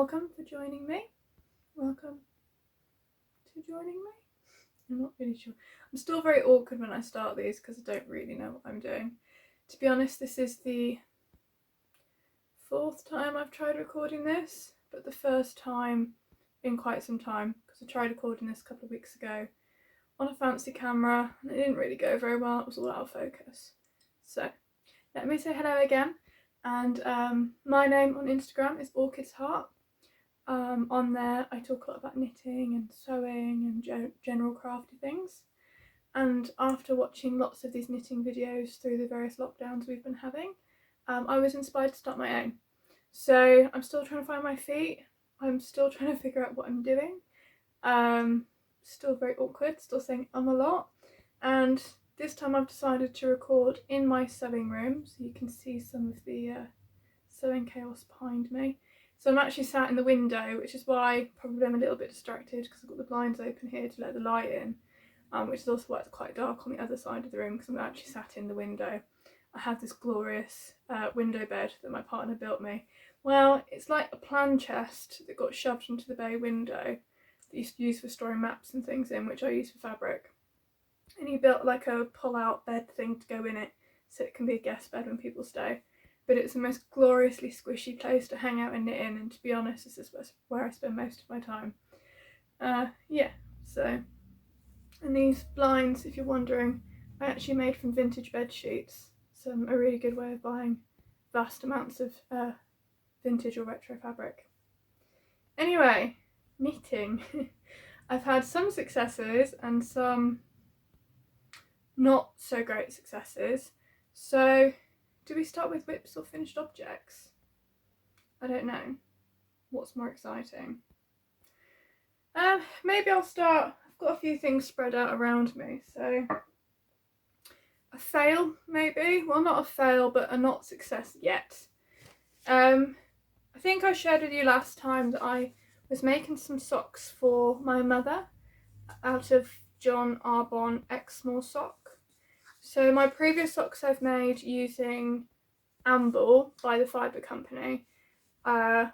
welcome for joining me. Welcome to joining me. I'm not really sure. I'm still very awkward when I start these because I don't really know what I'm doing. To be honest, this is the 4th time I've tried recording this, but the first time in quite some time, because I tried recording this a couple of weeks ago on a fancy camera and it didn't really go very well. It was all out of focus. So let me say hello again. And my name on Instagram is OrchidsHeart. On there I talk a lot about knitting and sewing and general crafty things. And after watching lots of these knitting videos through the various lockdowns we've been having, I was inspired to start my own. So I'm still trying to find my feet. I'm still trying to figure out what I'm doing. Still very awkward, still saying a lot. And this time I've decided to record in my sewing room, so you can see some of the sewing chaos behind me. So I'm actually sat in the window, which is why probably I'm a little bit distracted because I've got the blinds open here to let the light in, which is also why it's quite dark on the other side of the room because I'm actually sat in the window. I have this glorious window bed that my partner built me. Well, it's like a plan chest that got shoved into the bay window that used to use for storing maps and things in, which I use for fabric. And he built like a pull-out bed thing to go in it so it can be a guest bed when people stay. But it's the most gloriously squishy place to hang out and knit in, and to be honest, this is where I spend most of my time. Yeah, so. And these blinds, if you're wondering, I actually made from vintage bed sheets. So a really good way of buying vast amounts of vintage or retro fabric. Anyway, knitting. I've had some successes and some not so great successes. So do we start with whips or finished objects? I don't know. What's more exciting? Maybe I'll start. I've got a few things spread out around me, so a fail maybe. Well, not a fail, but a not success yet. I think I shared with you last time that I was making some socks for my mother out of John Arbon Exmoor sock. So my previous socks I've made using Amble by the Fibre company. I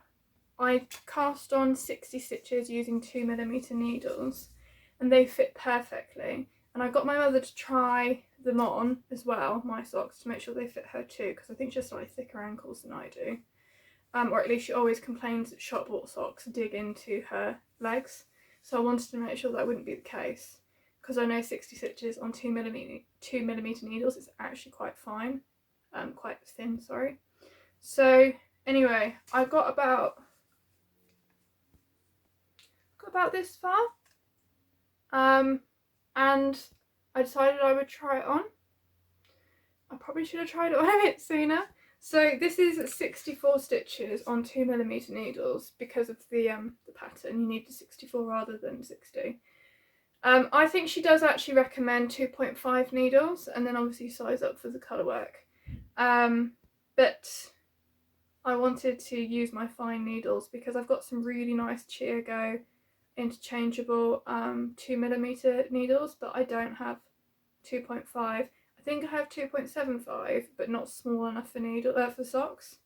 cast on 60 stitches using 2mm needles and they fit perfectly. And I got my mother to try them on as well, my socks, to make sure they fit her too, because I think she has slightly thicker ankles than I do. Or at least she always complains that shop bought socks dig into her legs. So I wanted to make sure that wouldn't be the case, because I know 60 stitches on 2mm needles is actually quite fine. Quite thin, sorry. So anyway, I got about this far. And I decided I would try it on. I probably should have tried it on a bit sooner. So this is 64 stitches on 2mm needles because of the pattern. You need the 64 rather than 60. I think she does actually recommend 2.5 needles and then obviously size up for the colour work. But I wanted to use my fine needles because I've got some really nice Cheergo interchangeable 2mm needles, but I don't have 2.5. I think I have 2.75, but not small enough for for socks.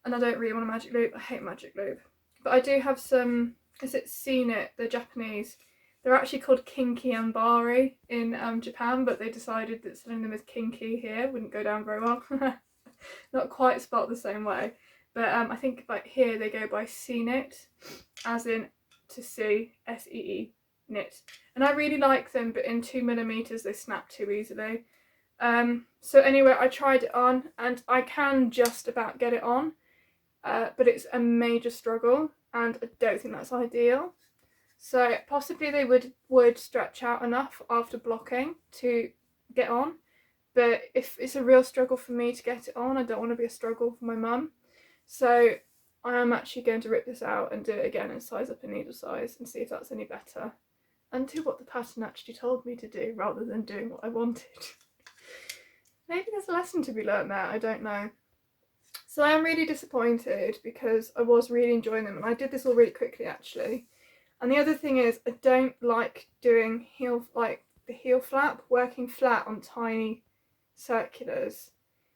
And I don't really want a magic loop. I hate magic loop. But I do have some. Is it Seen It? They're Japanese. They're actually called Kinky Ambari in Japan, but they decided that selling them as kinky here wouldn't go down very well. Not quite spelled the same way, but I think like here they go by Seen It, as in to see, S-E-E, knit. And I really like them, but in 2mm they snap too easily. So anyway, I tried it on and I can just about get it on, but it's a major struggle and I don't think that's ideal. So possibly they would stretch out enough after blocking to get on, but if it's a real struggle for me to get it on, I don't want to be a struggle for my mum. So I am actually going to rip this out and do it again and size up a needle size and see if that's any better and do what the pattern actually told me to do rather than doing what I wanted. Maybe there's a lesson to be learnt there, I don't know. So I am really disappointed because I was really enjoying them and I did this all really quickly actually. And the other thing is I don't like doing the heel flap, working flat on tiny circulars.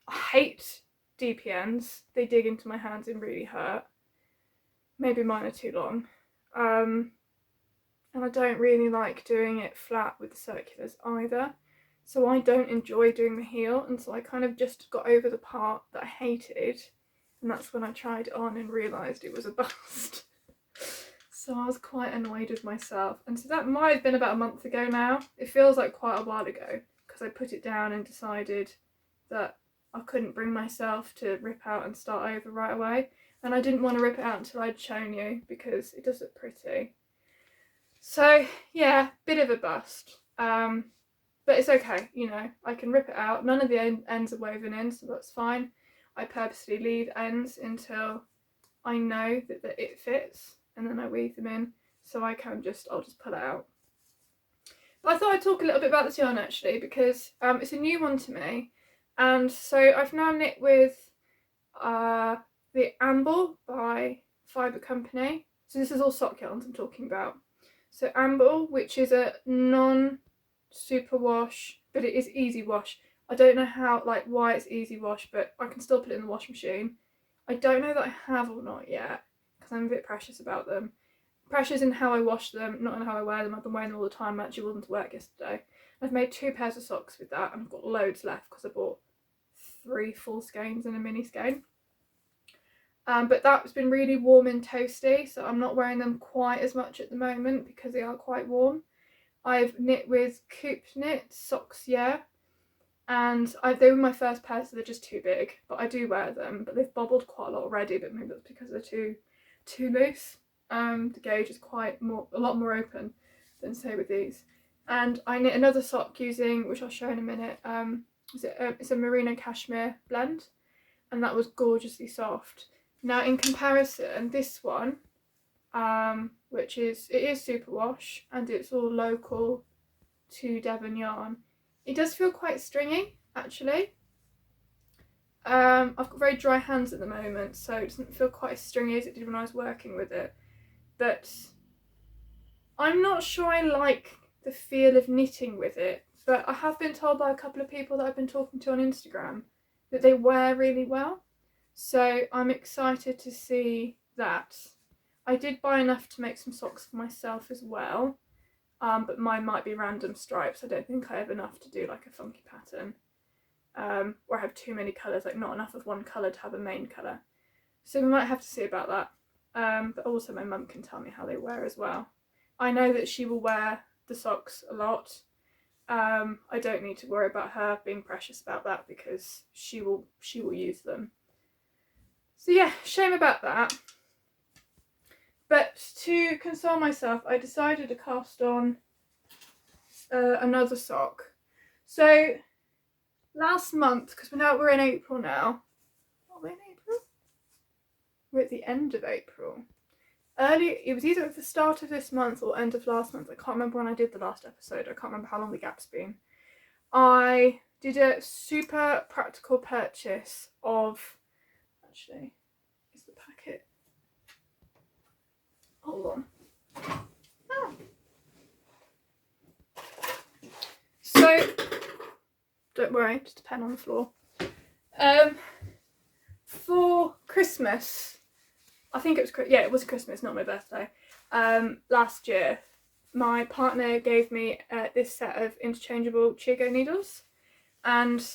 I hate DPNs, they dig into my hands and really hurt. maybe mine are too long. And I don't really like doing it flat with the circulars either. So I don't enjoy doing the heel, and so I kind of just got over the part that I hated, and that's when I tried it on and realised it was a bust. So I was quite annoyed with myself, and so that might have been about a month ago now. It feels like quite a while ago, because I put it down and decided that I couldn't bring myself to rip out and start over right away, and I didn't want to rip it out until I'd shown you, because it does look pretty. So yeah, bit of a bust. But it's okay, you know, I can rip it out. None of the ends are woven in, so that's fine. I purposely leave ends until I know that it fits, and then I weave them in, so I'll just pull it out. But I thought I'd talk a little bit about this yarn actually, because it's a new one to me, and so I've now knit with the Amble by Fibre company. So this is all sock yarns I'm talking about. So Amble, which is a non-super wash, but it is easy wash. I don't know why it's easy wash, but I can still put it in the washing machine. I don't know that I have or not yet, because I'm a bit precious about them. Precious in how I wash them, not in how I wear them. I've been wearing them all the time. I actually wore them to work yesterday. I've made 2 pairs of socks with that, and I've got loads left because I bought 3 full skeins and a mini skein. But that's been really warm and toasty, so I'm not wearing them quite as much at the moment because they are quite warm. I've knit with Coop Knit socks, yeah, and they were my first pair, so they're just too big, but I do wear them. But they've bobbled quite a lot already, but maybe that's because they're too loose. The gauge is a lot more open than say with these. And I knit another sock using, which I'll show in a minute. It's a merino cashmere blend, and that was gorgeously soft. Now in comparison, this one, it is super wash, and it's all local to Devon yarn. It does feel quite stringy actually. I've got very dry hands at the moment, so it doesn't feel quite as stringy as it did when I was working with it. But I'm not sure I like the feel of knitting with it, but I have been told by a couple of people that I've been talking to on Instagram that they wear really well. So I'm excited to see that. I did buy enough to make some socks for myself as well, but mine might be random stripes. I don't think I have enough to do like a funky pattern, or I have too many colours, like not enough of one colour to have a main colour. So we might have to see about that. But also my mum can tell me how they wear as well. I know that she will wear the socks a lot. I don't need to worry about her being precious about that because she will use them. So yeah, shame about that. But to console myself, I decided to cast on another sock. So last month, because we're in April now. Are we in April? We're at the end of April. It was either at the start of this month or end of last month. I can't remember when I did the last episode. I can't remember how long the gap's been. I did a super practical purchase of, actually, is the packet? Hold on. Ah. So, don't worry, just a pen on the floor. For Christmas, I think it was Christmas, not my birthday, last year, my partner gave me this set of interchangeable Chigo needles, and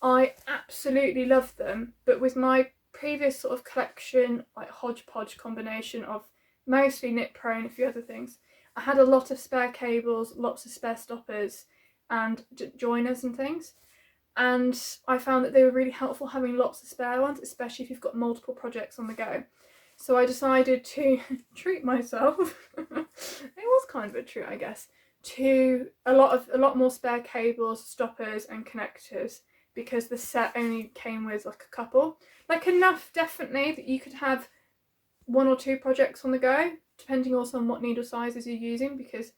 I absolutely love them. But with my previous sort of collection, like hodgepodge combination of mostly Knit Pro and a few other things, I had a lot of spare cables, lots of spare stoppers and joiners and things, and I found that they were really helpful having lots of spare ones, especially if you've got multiple projects on the go. So I decided to treat myself. It was kind of a treat, I guess, to a lot more spare cables, stoppers and connectors, because the set only came with like a couple. Like enough definitely that you could have 1 or 2 projects on the go, depending also on what needle sizes you're using, because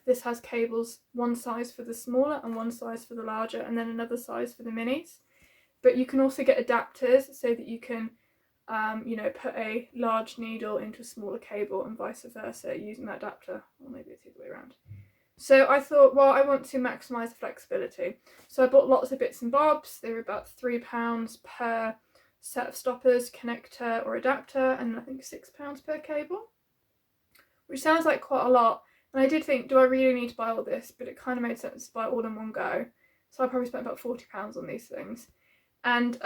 this has cables one size for the smaller and one size for the larger, and then another size for the minis. But you can also get adapters so that you can put a large needle into a smaller cable and vice versa using that adapter, or maybe it's the other way around. So I thought, well, I want to maximise the flexibility. So I bought lots of bits and bobs. They were about £3 per set of stoppers, connector or adapter, and I think £6 per cable, which sounds like quite a lot. And I did think, do I really need to buy all this? But it kind of made sense to buy it all in one go. So I probably spent about £40 on these things. And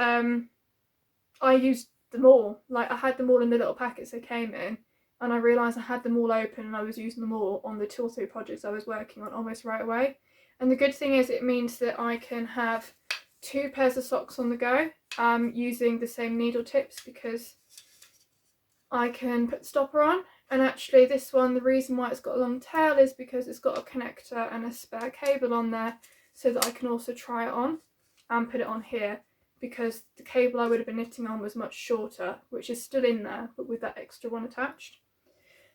I used them all. Like, I had them all in the little packets they came in, and I realised I had them all open and I was using them all on the 2 or 3 projects I was working on almost right away. And the good thing is it means that I can have 2 pairs of socks on the go using the same needle tips, because I can put the stopper on. And actually this one, the reason why it's got a long tail is because it's got a connector and a spare cable on there, so that I can also try it on and put it on here, because the cable I would have been knitting on was much shorter, which is still in there, but with that extra one attached.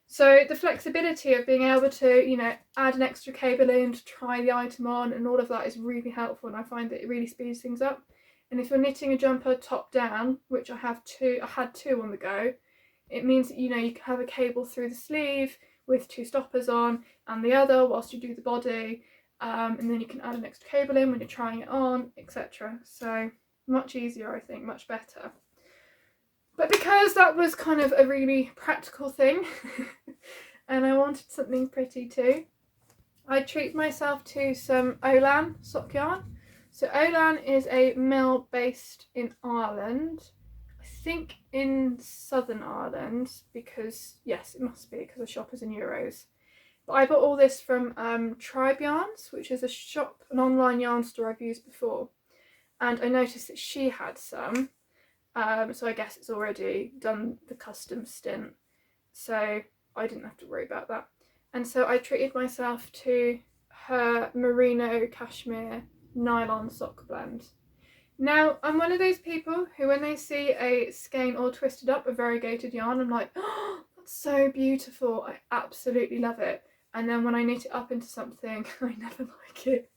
So the flexibility of being able to, you know, add an extra cable in to try the item on and all of that is really helpful, and I find that it really speeds things up. And if you're knitting a jumper top down, which I had 2 on the go, it means that, you know, you can have a cable through the sleeve with 2 stoppers on and the other whilst you do the body, and then you can add an extra cable in when you're trying it on, etc. So much easier, I think, much better. But because that was kind of a really practical thing and I wanted something pretty too, I treated myself to some Olann sock yarn. So Olann is a mill based in Ireland, I think in Southern Ireland, because yes, it must be because the shop is in euros. But I bought all this from Tribe Yarns, which is a shop, an online yarn store I've used before, and I noticed that she had some. So I guess it's already done the custom stint, so I didn't have to worry about that. And so I treated myself to her merino cashmere nylon sock blend. Now, I'm one of those people who, when they see a skein all twisted up, a variegated yarn, I'm like, oh, that's so beautiful, I absolutely love it. And then when I knit it up into something, I never like it.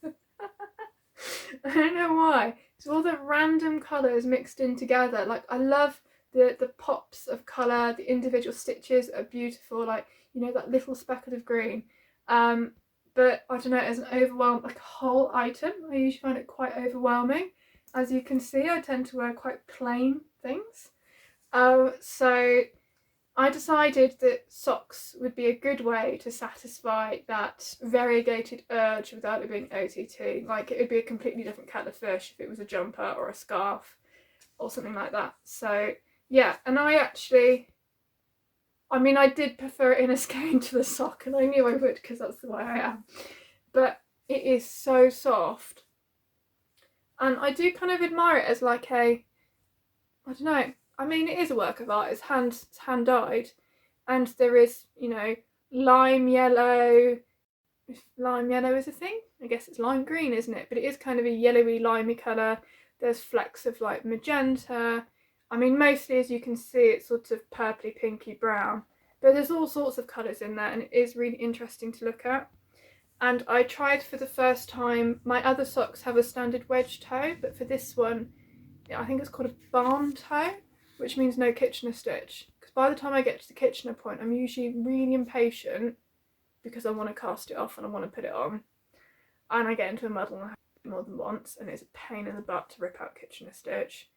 I don't know why. It's all the random colours mixed in together. Like, I love the pops of colour, the individual stitches are beautiful, like, you know, that little speckle of green. But I don't know, as an overwhelm, like a whole item, I usually find it quite overwhelming. As you can see, I tend to wear quite plain things. So I decided that socks would be a good way to satisfy that variegated urge without it being OTT. Like, it would be a completely different kettle of fish if it was a jumper or a scarf or something like that. So yeah, and I did prefer it in a skein to the sock, and I knew I would because that's the way I am. But it is so soft, and I do kind of admire it as like a, I don't know, I mean, it is a work of art, it's hand dyed, and there is, you know, lime yellow, if lime yellow is a thing, I guess it's lime green, isn't it? But it is kind of a yellowy limey colour. There's flecks of like magenta. I mean, mostly, as you can see, it's sort of purpley pinky brown, but there's all sorts of colours in there, and it is really interesting to look at. And I tried for the first time, my other socks have a standard wedge toe, but for this one, I think it's called a barn toe, which means no Kitchener stitch, because by the time I get to the Kitchener point, I'm usually really impatient because I want to cast it off and I want to put it on, and I get into a muddle and I have to do it more than once, and it's a pain in the butt to rip out Kitchener stitch.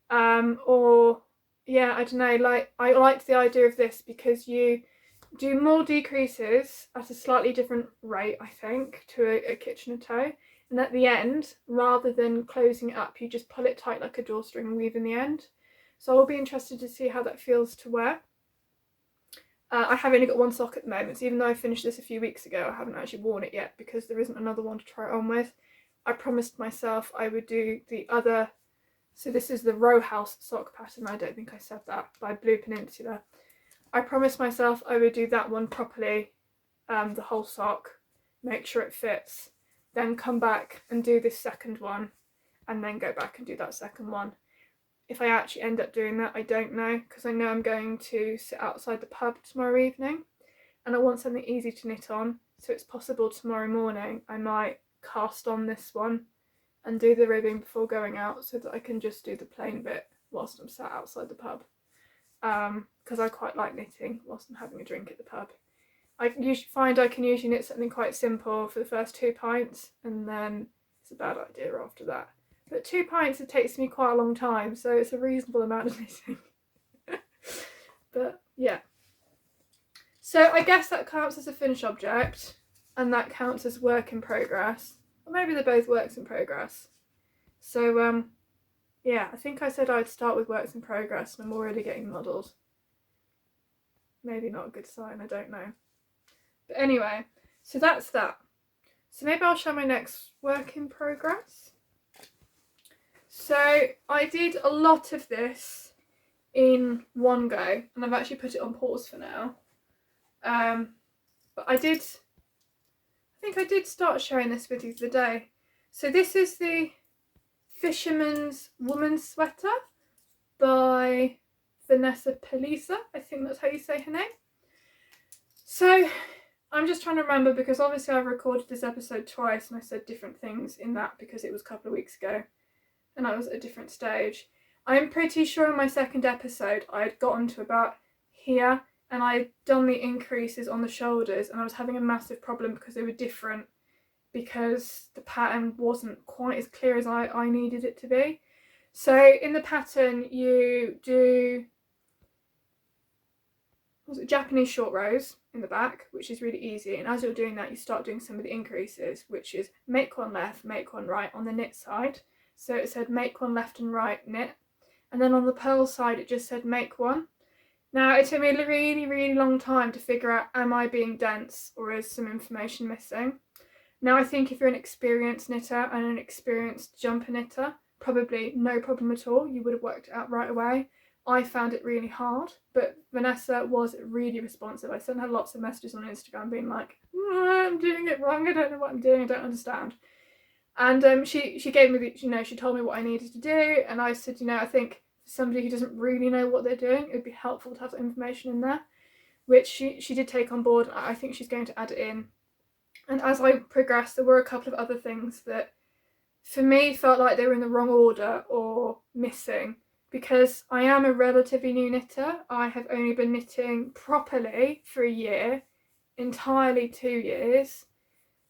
Or yeah, I don't know, like, I liked the idea of this because you do more decreases at a slightly different rate, I think, to a Kitchener toe, and at the end, rather than closing it up, you just pull it tight like a drawstring and weave in the end. So I'll be interested to see how that feels to wear. I have only got one sock at the moment, so even though I finished this a few weeks ago, I haven't actually worn it yet because there isn't another one to try it on with. I promised myself I would do the other, so this is the Rowhouse sock pattern, I don't think I said that, by Blue Peninsula. I promised myself I would do that one properly, the whole sock, make sure it fits, then come back and do this second one, and then go back and do that second one. If I actually end up doing that, I don't know, because I know I'm going to sit outside the pub tomorrow evening, and I want something easy to knit on, so it's possible tomorrow morning I might cast on this one and do the ribbing before going out, so that I can just do the plain bit whilst I'm sat outside the pub, because I quite like knitting whilst I'm having a drink at the pub. I usually find I can knit something quite simple for the first 2 pints, and then it's a bad idea after that. but 2 pints it takes me quite a long time, so it's a reasonable amount of knitting. But yeah, so I guess that counts as a finished object, and that counts as work in progress, or maybe they're both works in progress. So yeah, I think I said I'd start with works in progress, and I'm already getting muddled. Maybe not a good sign, I don't know. But anyway, so that's that. So maybe I'll show my next work in progress. So I did a lot of this in one go, and I've actually put it on pause for now. But I think I did start sharing this with you the other day. So this is the Fisherman's Woman's Sweater by Vanessa Pelissa. I think that's how you say her name. So I'm just trying to remember, because obviously I recorded this episode twice and I said different things in that because it was a couple of weeks ago and I was at a different stage. I'm pretty sure in my second episode I had gotten to about here and I'd done the increases on the shoulders, and I was having a massive problem because they were different, because the pattern wasn't quite as clear as I needed it to be. So in the pattern you do Japanese short rows in the back, which is really easy, and as you're doing that you start doing some of the increases, which is make one left, make one right on the knit side. So it said make one left and right knit, and then on the purl side it just said make one. Now it took me a really long time to figure out, am I being dense or is some information missing? Now I think if you're an experienced knitter and an experienced jumper knitter, probably no problem at all, you would have worked it out right away. I found it really hard, but Vanessa was really responsive. I sent her lots of messages on Instagram being like, I'm doing it wrong, I don't know what I'm doing, I don't understand. And she gave me the, she told me what I needed to do, and I said, I think for somebody who doesn't really know what they're doing, it'd be helpful to have that information in there, which she did take on board. I think she's going to add it in. And as I progressed, there were a couple of other things that for me felt like they were in the wrong order or missing, because I am a relatively new knitter. I have only been knitting properly for a year, entirely 2 years,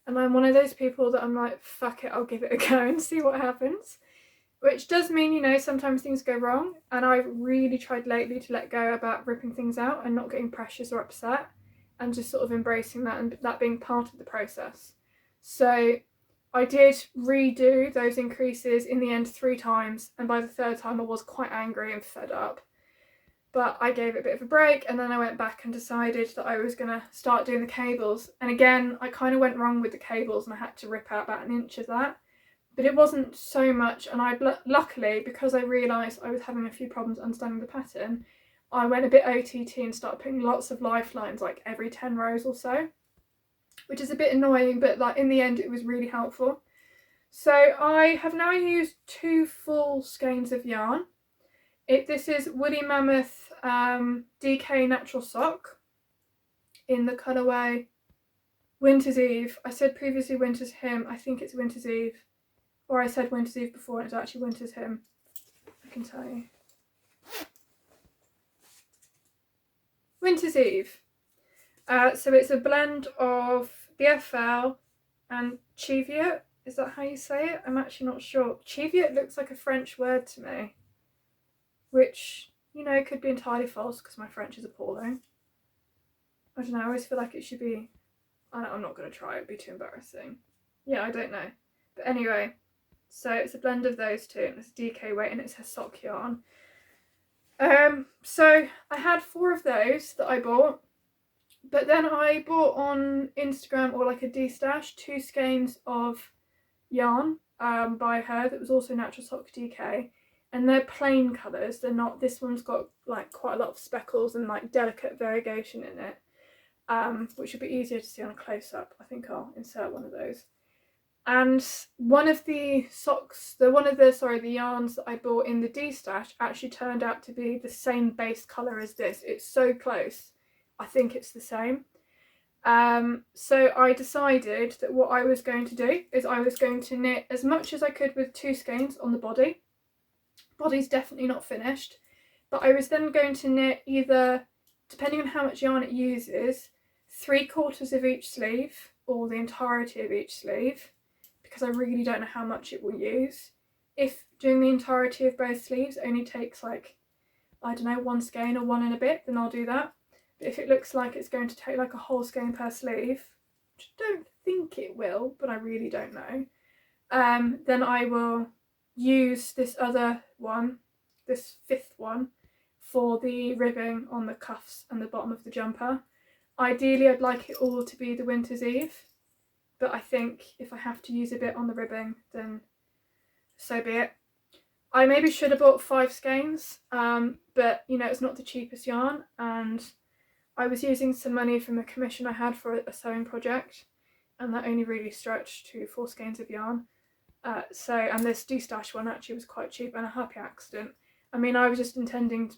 and I'm one of those people that I'm like, fuck it, I'll give it a go and see what happens, which does mean, sometimes things go wrong, and I've really tried lately to let go about ripping things out and not getting precious or upset, and just sort of embracing that and that being part of the process. So I did redo those increases in the end 3 times, and by the 3rd time I was quite angry and fed up. But I gave it a bit of a break, and then I went back and decided that I was going to start doing the cables. And again, I kind of went wrong with the cables and I had to rip out about 1 inch of that. But it wasn't so much, and luckily, because I realised I was having a few problems understanding the pattern, I went a bit OTT and started putting lots of lifelines like every 10 rows or so, which is a bit annoying, but like in the end it was really helpful. So I have now used 2 full skeins of yarn. This is Woolly Mammoth DK Natural Sock in the colourway Winter's Eve. I said previously Winter's Hymn, I think it's Winter's Eve, or I said Winter's Eve before and it's actually Winter's Hymn, I can tell you. Winter's Eve. So it's a blend of BFL and Cheviot. Is that how you say it? I'm actually not sure. Cheviot looks like a French word to me, which, could be entirely false because my French is appalling. I don't know, I always feel like it should be, I'm not going to try, it'd be too embarrassing. Yeah, I don't know. But anyway, so it's a blend of those 2, and it's DK weight, and it's her sock yarn. So I had 4 of those that I bought, but then I bought on Instagram, or like a destash, 2 skeins of yarn by her that was also Natural Sock DK, and they're plain colours. They're not, this one's got like quite a lot of speckles and like delicate variegation in it, which would be easier to see on a close-up. I think I'll insert one of those. And one of the the yarns that I bought in the destash actually turned out to be the same base colour as this. It's so close, I think it's the same. So I decided that what I was going to do is I was going to knit as much as I could with 2 skeins on the body. Body's definitely not finished, but I was then going to knit either, depending on how much yarn it uses, 3/4 of each sleeve or the entirety of each sleeve, because I really don't know how much it will use. if doing the entirety of both sleeves only takes like, I don't know, 1 skein or 1 and a bit, then I'll do that. But if it looks like it's going to take like a whole skein per sleeve, which I don't think it will, but I really don't know, then I will use this other one, this 5th one, for the ribbing on the cuffs and the bottom of the jumper. Ideally I'd like it all to be the Winter's Eve, but I think if I have to use a bit on the ribbing, then so be it. I maybe should have bought 5 skeins, but you know, it's not the cheapest yarn, and I was using some money from a commission I had for a sewing project, and that only really stretched to 4 skeins of yarn. And this destash one actually was quite cheap, and a happy accident. I mean, I was just intending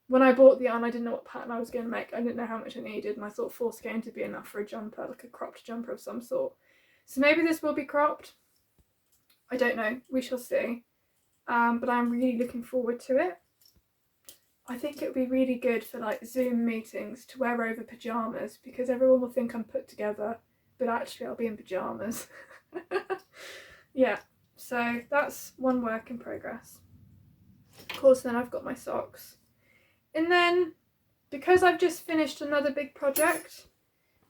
when I bought the yarn, I didn't know what pattern I was going to make. I didn't know how much I needed, and I thought 4 skeins would be enough for a jumper, like a cropped jumper of some sort. So maybe this will be cropped. I don't know. We shall see. But I'm really looking forward to it. I think it would be really good for like Zoom meetings to wear over pyjamas, because everyone will think I'm put together, but actually I'll be in pyjamas. Yeah, so that's one work in progress. Of course, then I've got my socks. And then, because I've just finished another big project,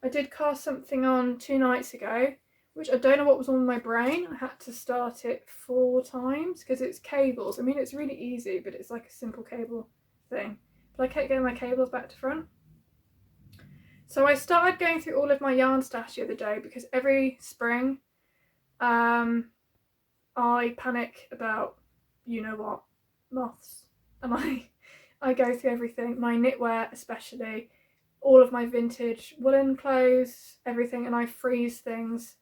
I did cast something on 2 nights ago, which I don't know what was on my brain. I had to start it 4 times because it's cables. I mean, it's really easy, but it's like a simple cable thing. But I kept getting my cables back to front. So I started going through all of my yarn stash the other day, because every spring I panic about, you know what, moths. And I go through everything, my knitwear especially, all of my vintage woolen clothes, everything, and I freeze things.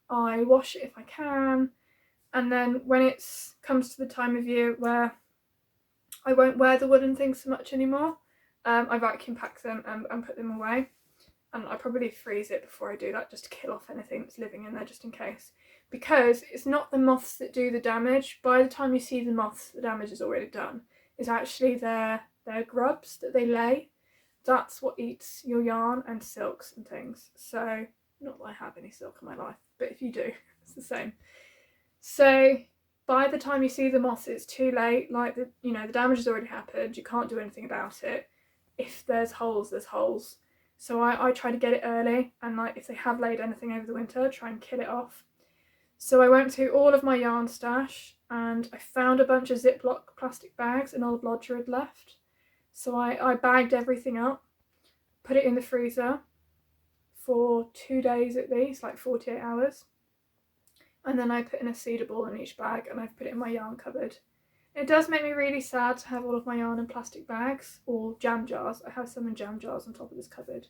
I wash it if I can, and then when it comes to the time of year where I won't wear the woolen things so much anymore, I vacuum pack them and put them away. And I probably freeze it before I do that, just to kill off anything that's living in there, just in case. Because it's not the moths that do the damage. By the time you see the moths, the damage is already done. It's actually their grubs that they lay. That's what eats your yarn and silks and things. So, not that I have any silk in my life, but if you do, it's the same. So by the time you see the moths, it's too late. Like, the damage has already happened. You can't do anything about it. If there's holes, there's holes. So I try to get it early, and like if they have laid anything over the winter, try and kill it off. So I went through all of my yarn stash, and I found a bunch of Ziploc plastic bags an old lodger had left. So I bagged everything up, put it in the freezer for 2 days at least, like 48 hours. And then I put in a cedar ball in each bag, and I've put it in my yarn cupboard. It does make me really sad to have all of my yarn in plastic bags or jam jars. I have some in jam jars on top of this cupboard.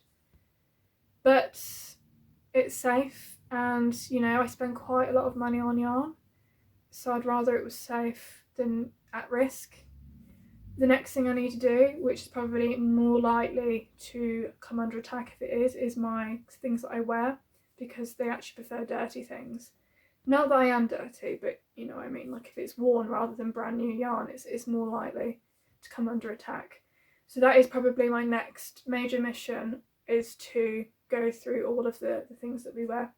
But it's safe, and I spend quite a lot of money on yarn, so I'd rather it was safe than at risk. The next thing I need to do, which is probably more likely to come under attack if it is my things that I wear, because they actually prefer dirty things. Not that I am dirty, but you know what I mean, like if it's worn rather than brand new yarn, it's more likely to come under attack. So that is probably my next major mission, is to go through all of the things that we wear.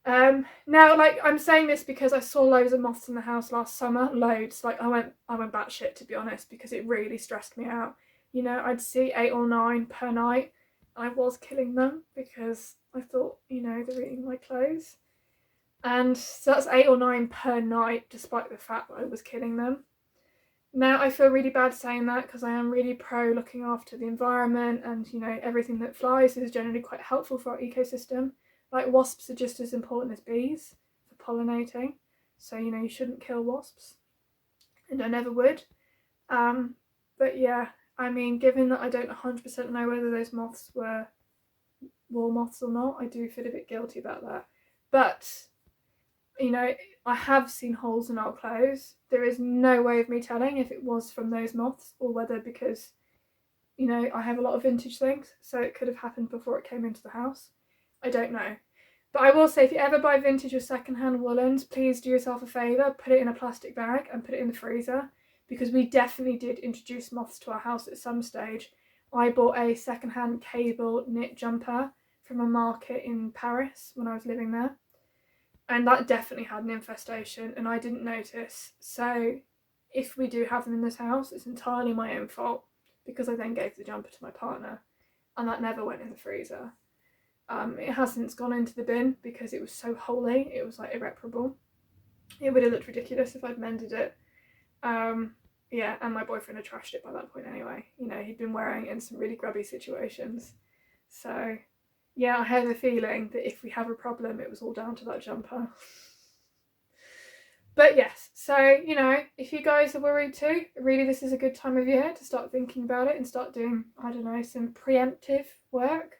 Now, like, I'm saying this because I saw loads of moths in the house last summer, loads. Like, I went batshit, to be honest, because it really stressed me out. I'd see 8 or 9 per night. I was killing them because I thought, they're eating my clothes. And so that's 8 or 9 per night, despite the fact that I was killing them. Now, I feel really bad saying that, because I am really pro looking after the environment, and, everything that flies is generally quite helpful for our ecosystem. Like, wasps are just as important as bees for pollinating, so you shouldn't kill wasps, and I never would. But yeah, I mean, given that I don't 100% know whether those moths were wall moths or not, I do feel a bit guilty about that. But I have seen holes in our clothes. There is no way of me telling if it was from those moths, or whether because I have a lot of vintage things, so it could have happened before it came into the house. I don't know. But I will say, if you ever buy vintage or secondhand woolens, please do yourself a favour, put it in a plastic bag and put it in the freezer, because we definitely did introduce moths to our house at some stage. I bought a secondhand cable knit jumper from a market in Paris when I was living there, and that definitely had an infestation and I didn't notice. So if we do have them in this house, it's entirely my own fault, because I then gave the jumper to my partner and that never went in the freezer. It has since gone into the bin because it was so holey, it was like irreparable. It would have looked ridiculous if I'd mended it. Yeah, and my boyfriend had trashed it by that point anyway. You know, he'd been wearing it in some really grubby situations. So yeah, I have a feeling that if we have a problem, it was all down to that jumper. But yes, so, you know, if you guys are worried too, really this is a good time of year to start thinking about it and start doing, I don't know, some preemptive work.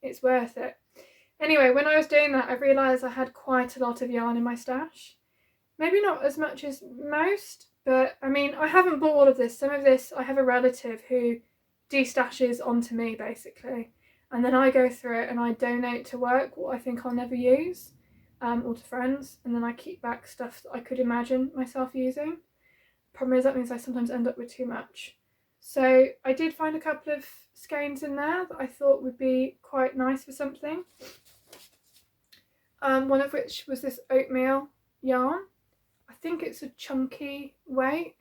It's worth it. Anyway, when I was doing that, I realised I had quite a lot of yarn in my stash. Maybe not as much as most, but I mean, I haven't bought all of this. Some of this, I have a relative who destashes onto me basically. And then I go through it and I donate to work what I think I'll never use, or to friends. And then I keep back stuff that I could imagine myself using. Problem is that means I sometimes end up with too much. So I did find a couple of skeins in there that I thought would be quite nice for something. One of which was this oatmeal yarn. I think it's a chunky weight.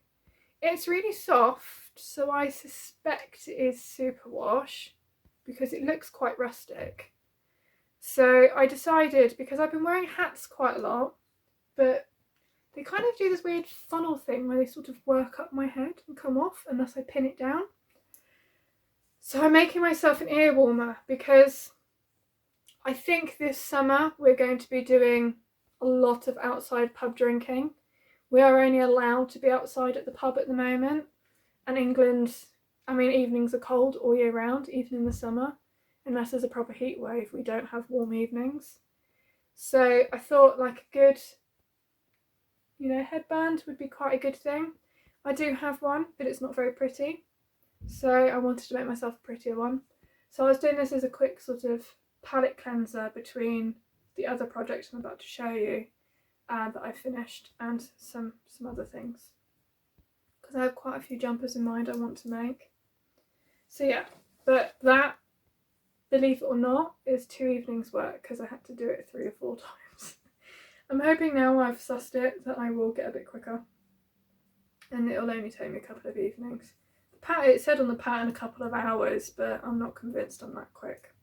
It's really soft, so I suspect it is superwash because it looks quite rustic. So I decided, because I've been wearing hats quite a lot, but they kind of do this weird funnel thing where they sort of work up my head and come off unless I pin it down. So I'm making myself an ear warmer because I think this summer we're going to be doing a lot of outside pub drinking. We are only allowed to be outside at the pub at the moment, and England, I mean, evenings are cold all year round, even in the summer. Unless there's a proper heat wave, we don't have warm evenings. So I thought like a good, you know, headband would be quite a good thing. I do have one, but it's not very pretty. So I wanted to make myself a prettier one. So I was doing this as a quick sort of palette cleanser between the other project I'm about to show you that I finished, and some other things. Because I have quite a few jumpers in mind I want to make. So yeah, but that, believe it or not, is 2 evenings work because I had to do it 3 or 4 times. I'm hoping now I've sussed it that I will get a bit quicker and it'll only take me a couple of evenings. It said on the pattern a couple of hours, but I'm not convinced I'm that quick.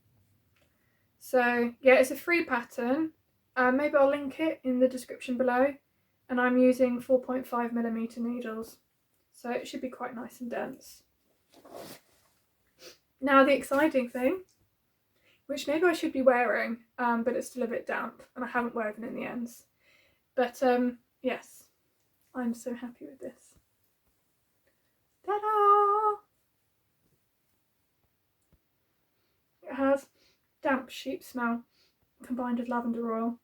So yeah, it's a free pattern. Maybe I'll link it in the description below, and I'm using 4.5mm needles, so it should be quite nice and dense. Now the exciting thing, which maybe I should be wearing, but it's still a bit damp and I haven't woven in the ends. But yes, I'm so happy with this. Ta-da! It has damp sheep smell combined with lavender oil,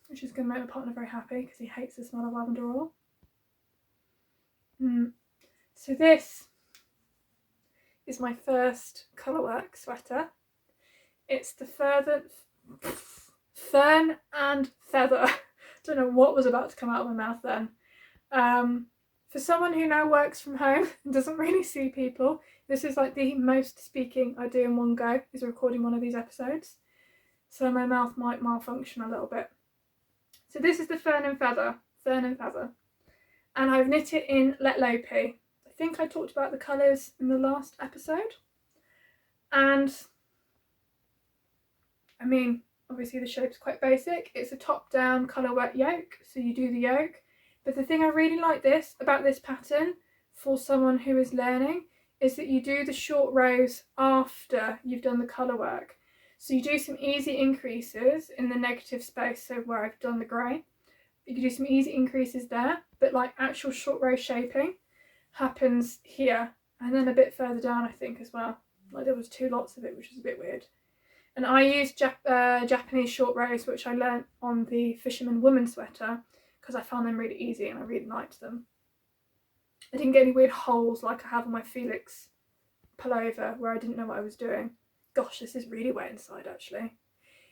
which is going to make my partner very happy because he hates the smell of lavender oil. So this is my first colourwork sweater. It's the Fern and Feather. Don't know what was about to come out of my mouth then. For someone who now works from home and doesn't really see people, this is like the most speaking I do in one go, is recording one of these episodes. So my mouth might malfunction a little bit. So this is the Fern and Feather. And I've knit it in Lettlopi. I think I talked about the colours in the last episode. And I mean, obviously the shape's quite basic. It's a top-down colourwork yoke, so you do the yoke. But the thing I really like about this pattern for someone who is learning is that you do the short rows after you've done the colourwork. So you do some easy increases in the negative space, so where I've done the grey. You can do some easy increases there, but like actual short row shaping happens here and then a bit further down I think as well. Like there was 2 lots of it, which is a bit weird. And I used Japanese short rows, which I learnt on the Fisherman woman sweater because I found them really easy and I really liked them. I didn't get any weird holes like I have on my Felix pullover where I didn't know what I was doing. Gosh, this is really wet inside actually.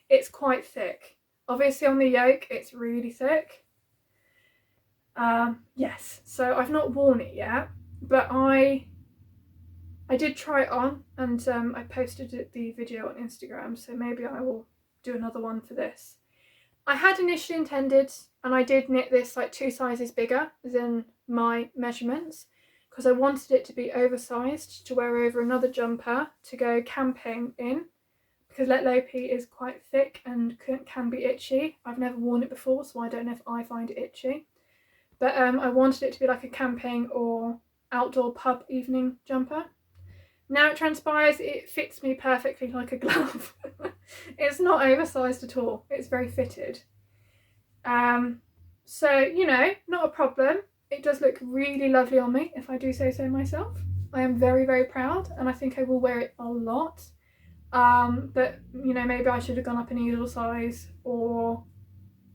It's quite thick. Obviously on the yoke it's really thick. Yes, so I've not worn it yet, but I did try it on, and I posted the video on Instagram, so maybe I will do another one for this. I had initially intended, and I did knit this like 2 sizes bigger than my measurements, because I wanted it to be oversized to wear over another jumper to go camping in, because Lettlopi is quite thick and can be itchy. I've never worn it before, so I don't know if I find it itchy. But I wanted it to be like a camping or outdoor pub evening jumper. Now it transpires it fits me perfectly like a glove. It's not oversized at all. It's very fitted. So, you know, not a problem. It does look really lovely on me, if I do say so myself. I am very, very proud, and I think I will wear it a lot. But, you know, maybe I should have gone up a needle size or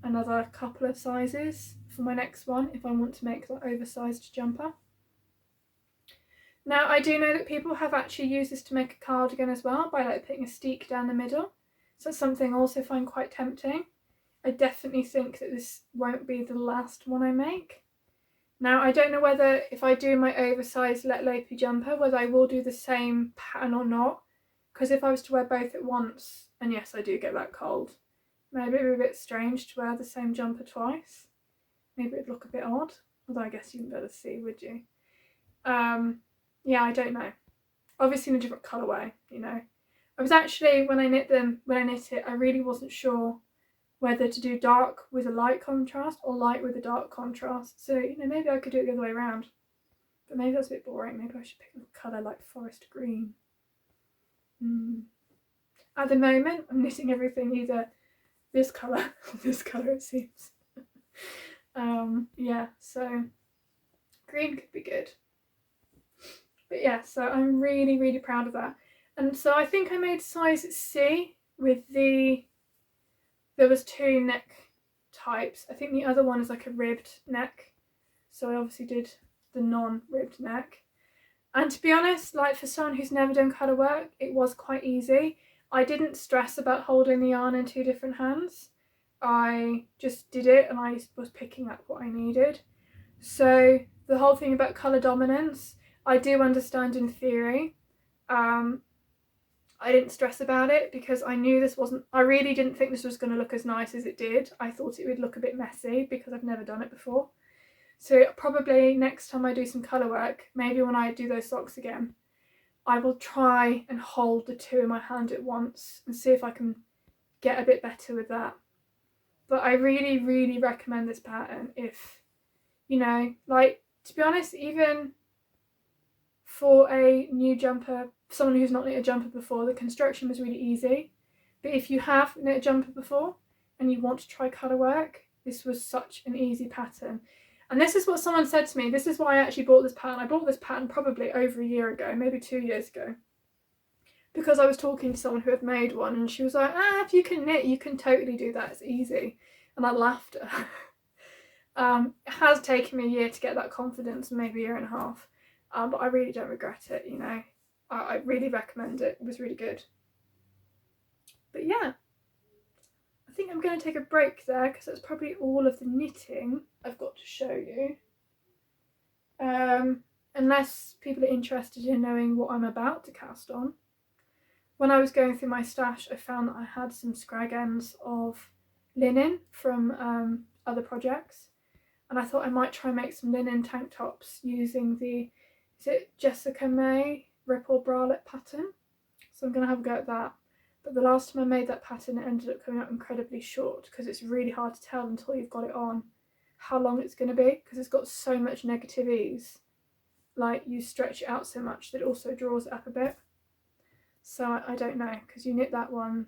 another couple of sizes for my next one if I want to make that oversized jumper. Now, I do know that people have actually used this to make a cardigan as well by like putting a steek down the middle. So that's something I also find quite tempting. I definitely think that this won't be the last one I make. Now, I don't know whether if I do my oversized Lettlopi jumper, whether I will do the same pattern or not. Because if I was to wear both at once, and yes, I do get that cold, maybe it would be a bit strange to wear the same jumper twice. Maybe it'd look a bit odd. Although I guess you wouldn't be able to see, would you? Yeah, I don't know. Obviously in a different colourway, you know. I was actually, when I knit it, I really wasn't sure whether to do dark with a light contrast or light with a dark contrast. So, you know, maybe I could do it the other way around. But maybe that's a bit boring. Maybe I should pick a colour like forest green. At the moment, I'm knitting everything either this colour or this colour, it seems. Yeah, so green could be good. But yeah, so I'm really, really proud of that. And so I think I made size C with there was 2 neck types. I think the other one is like a ribbed neck. So I obviously did the non-ribbed neck. And to be honest, like for someone who's never done colour work, it was quite easy. I didn't stress about holding the yarn in 2 different hands. I just did it and I was picking up what I needed. So the whole thing about colour dominance, I do understand in theory. I didn't stress about it because I knew I really didn't think this was going to look as nice as it did. I thought it would look a bit messy because I've never done it before. So probably next time I do some colour work, maybe when I do those socks again, I will try and hold the 2 in my hand at once and see if I can get a bit better with that. But I really, really recommend this pattern if, you know, like, to be honest, even for a new jumper, someone who's not knit a jumper before, the construction was really easy. But if you have knit a jumper before and you want to try colour work, this was such an easy pattern. And this is what someone said to me. This is why I actually bought this pattern. I bought this pattern probably over a year ago, maybe 2 years ago. Because I was talking to someone who had made one and she was like, if you can knit, you can totally do that. It's easy. And I laughed at her. It has taken me a year to get that confidence, maybe a year and a half. But I really don't regret it, you know. I really recommend it. It was really good. But yeah, I think I'm going to take a break there because that's probably all of the knitting I've got to show you. Unless people are interested in knowing what I'm about to cast on. When I was going through my stash, I found that I had some scrag ends of linen from other projects. And I thought I might try and make some linen tank tops using the, is it Jessica May Ripple Bralette pattern? So I'm going to have a go at that. But the last time I made that pattern, it ended up coming out incredibly short because it's really hard to tell until you've got it on how long it's going to be because it's got so much negative ease. Like, you stretch it out so much that it also draws it up a bit. So I don't know, because you knit that one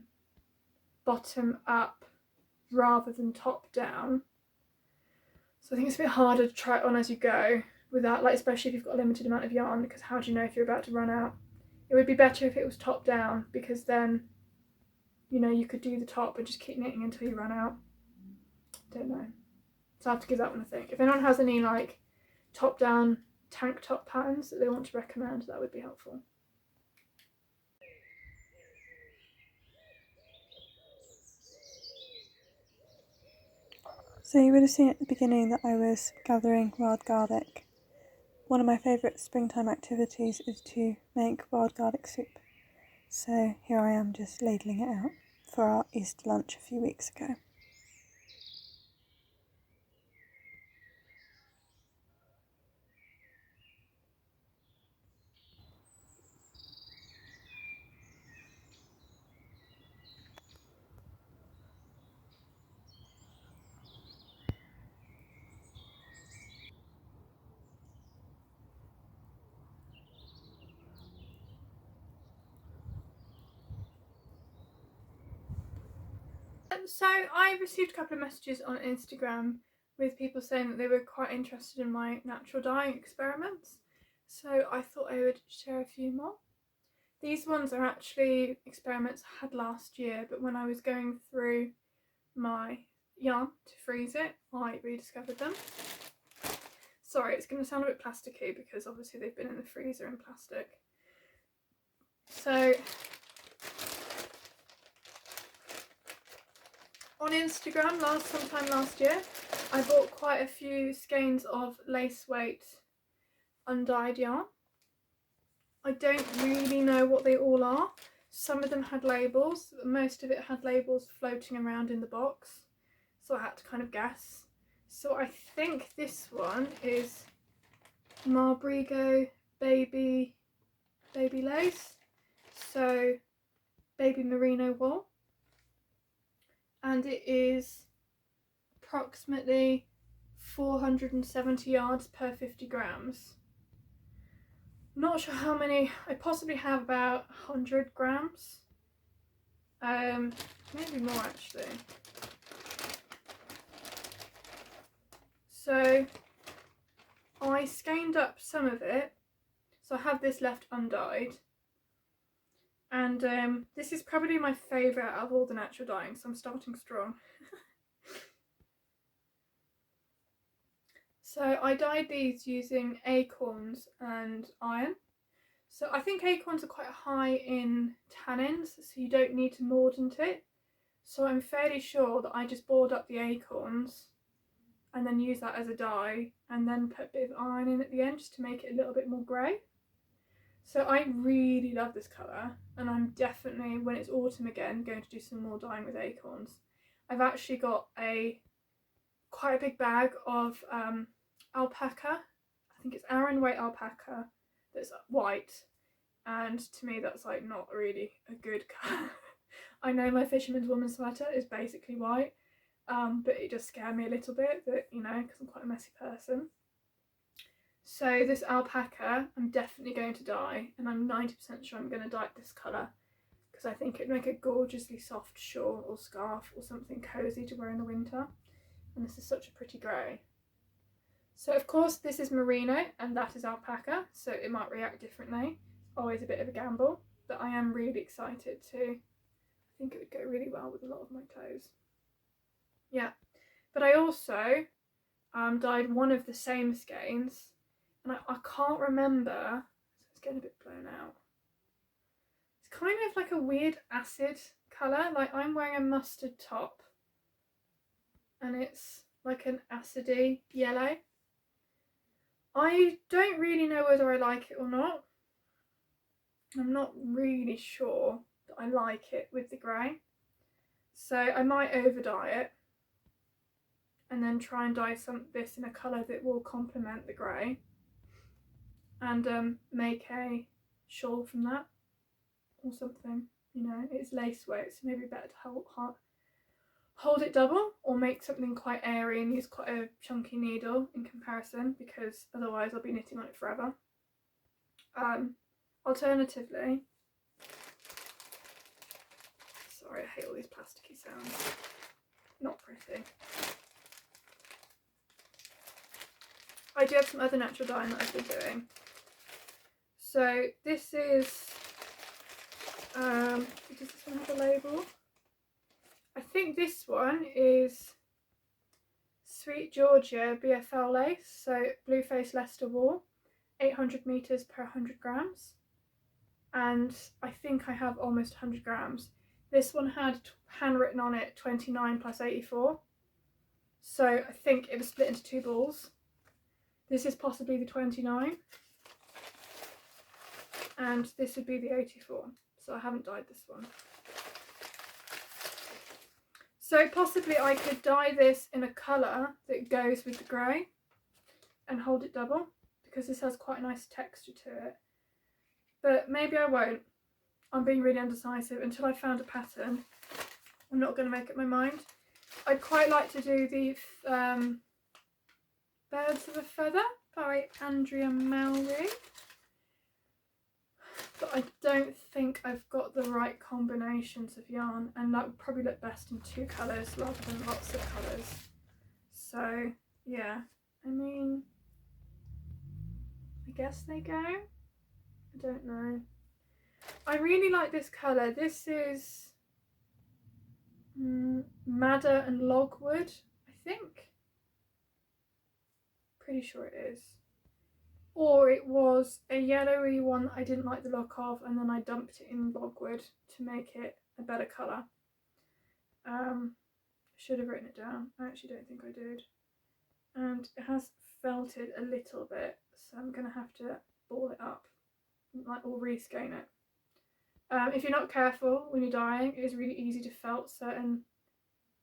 bottom up rather than top down. So I think it's a bit harder to try it on as you go without, like, especially if you've got a limited amount of yarn, because how do you know if you're about to run out? It would be better if it was top down because then, you know, you could do the top and just keep knitting until you run out. Don't know. So I have to give that one a think. If anyone has any like top down tank top patterns that they want to recommend, that would be helpful. So you would have seen at the beginning that I was gathering wild garlic. One of my favourite springtime activities is to make wild garlic soup. So here I am just ladling it out for our Easter lunch a few weeks ago. So I received a couple of messages on Instagram with people saying that they were quite interested in my natural dyeing experiments. So I thought I would share a few more. These ones are actually experiments I had last year, but when I was going through my yarn to freeze it, I rediscovered them. Sorry, it's going to sound a bit plasticky because obviously they've been in the freezer in plastic. So on Instagram sometime last year, I bought quite a few skeins of lace weight undyed yarn. I don't really know what they all are. Some of them had labels, most of it had labels floating around in the box, so I had to kind of guess. So I think this one is Marbrigo baby lace, so baby merino wool, and it is approximately 470 yards per 50 grams. Not sure how many, I possibly have about 100 grams, maybe more actually. So I skeined up some of it, so I have this left undyed, and this is probably my favourite out of all the natural dyeing, so I'm starting strong. So I dyed these using acorns and iron. So I think acorns are quite high in tannins, so you don't need to mordant it. So I'm fairly sure that I just bored up the acorns and then use that as a dye, and then put a bit of iron in at the end just to make it a little bit more grey. So I really love this colour, and I'm definitely, when it's autumn again, going to do some more dyeing with acorns. I've actually got quite a big bag of alpaca. I think it's Aran weight alpaca that's white, and to me that's like not really a good colour. I know my Fisherman's woman sweater is basically white, but it just scared me a little bit that, you know, because I'm quite a messy person. So this alpaca I'm definitely going to dye, and I'm 90% sure I'm going to dye it this colour because I think it'd make a gorgeously soft shawl or scarf or something cosy to wear in the winter, and this is such a pretty grey. So of course this is merino and that is alpaca, so it might react differently. It's always a bit of a gamble, but I am really excited to. I think it would go really well with a lot of my clothes. Yeah, but I also dyed one of the same skeins, and I can't remember, so it's getting a bit blown out. It's kind of like a weird acid colour, like I'm wearing a mustard top and it's like an acidy yellow. I don't really know whether I like it or not. I'm not really sure that I like it with the grey, so I might over dye it and then try and dye this in a colour that will complement the grey, and make a shawl from that or something. You know, it's lace weight, so maybe better to hold it double or make something quite airy and use quite a chunky needle in comparison, because otherwise I'll be knitting on it forever. Alternatively, sorry, I hate all these plasticky sounds, not pretty. I do have some other natural dyeing that I've been doing. So this is, does this one have a label? I think this one is Sweet Georgia BFL lace, so Blueface Leicester wool, 800 meters per 100 grams. And I think I have almost 100 grams. This one had handwritten on it 29 plus 84. So I think it was split into two balls. This is possibly the 29. And this would be the 84. So I haven't dyed this one. So possibly I could dye this in a colour that goes with the grey and hold it double, because this has quite a nice texture to it. But maybe I won't. I'm being really undecisive. Until I found a pattern, I'm not going to make up my mind. I'd quite like to do the Birds of a Feather by Andrea Malry. but I don't think I've got the right combinations of yarn, and that would probably look best in 2 colours rather than lots of colours. So yeah, I mean, I guess they go. I don't know. I really like this colour. This is Madder and Logwood, I think. Pretty sure it is. Or it was a yellowy one that I didn't like the look of, and then I dumped it in Logwood to make it a better colour. Should have written it down. I actually don't think I did. And it has felted a little bit, so I'm going to have to ball it up, like, or reskein it. If you're not careful when you're dyeing, it is really easy to felt certain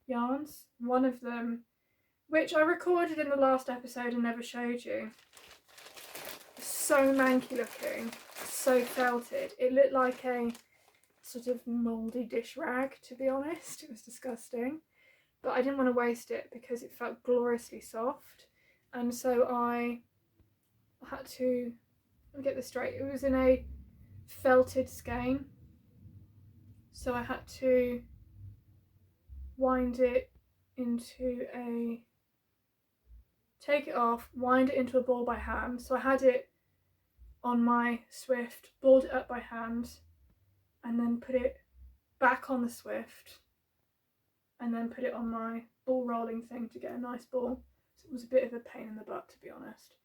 yarns. One of them, which I recorded in the last episode and never showed you, so manky looking, so felted. It looked like a sort of mouldy dish rag, to be honest. It was disgusting, but I didn't want to waste it because it felt gloriously soft, and so I had to, let me get this straight, it was in a felted skein, so I had to wind it into a, take it off, wind it into a ball by hand. So I had it on my Swift, balled it up by hand, and then put it back on the Swift, and then put it on my ball rolling thing to get a nice ball. So it was a bit of a pain in the butt, to be honest.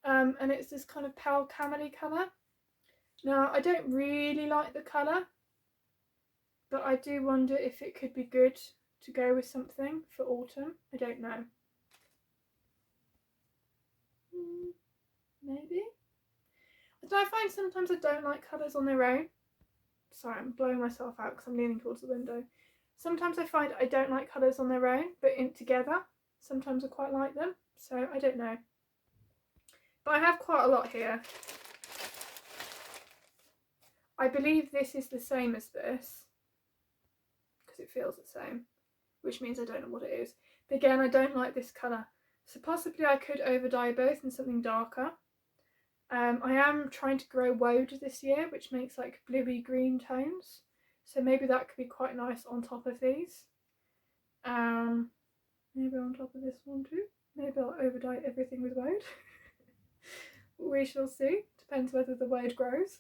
And it's this kind of pale camely colour. Now, I don't really like the colour, but I do wonder if it could be good to go with something for autumn. I don't know. Maybe? I find sometimes I don't like colours on their own. Sorry, I'm blowing myself out because I'm leaning towards the window. Sometimes I find I don't like colours on their own, but in together, sometimes I quite like them. So I don't know. But I have quite a lot here. I believe this is the same as this, because it feels the same, which means I don't know what it is. But again, I don't like this colour. So possibly I could over dye both in something darker. I am trying to grow woad this year, which makes like bluey green tones. So maybe that could be quite nice on top of these. Maybe on top of this one too. Maybe I'll over dye everything with woad. We shall see. Depends whether the woad grows.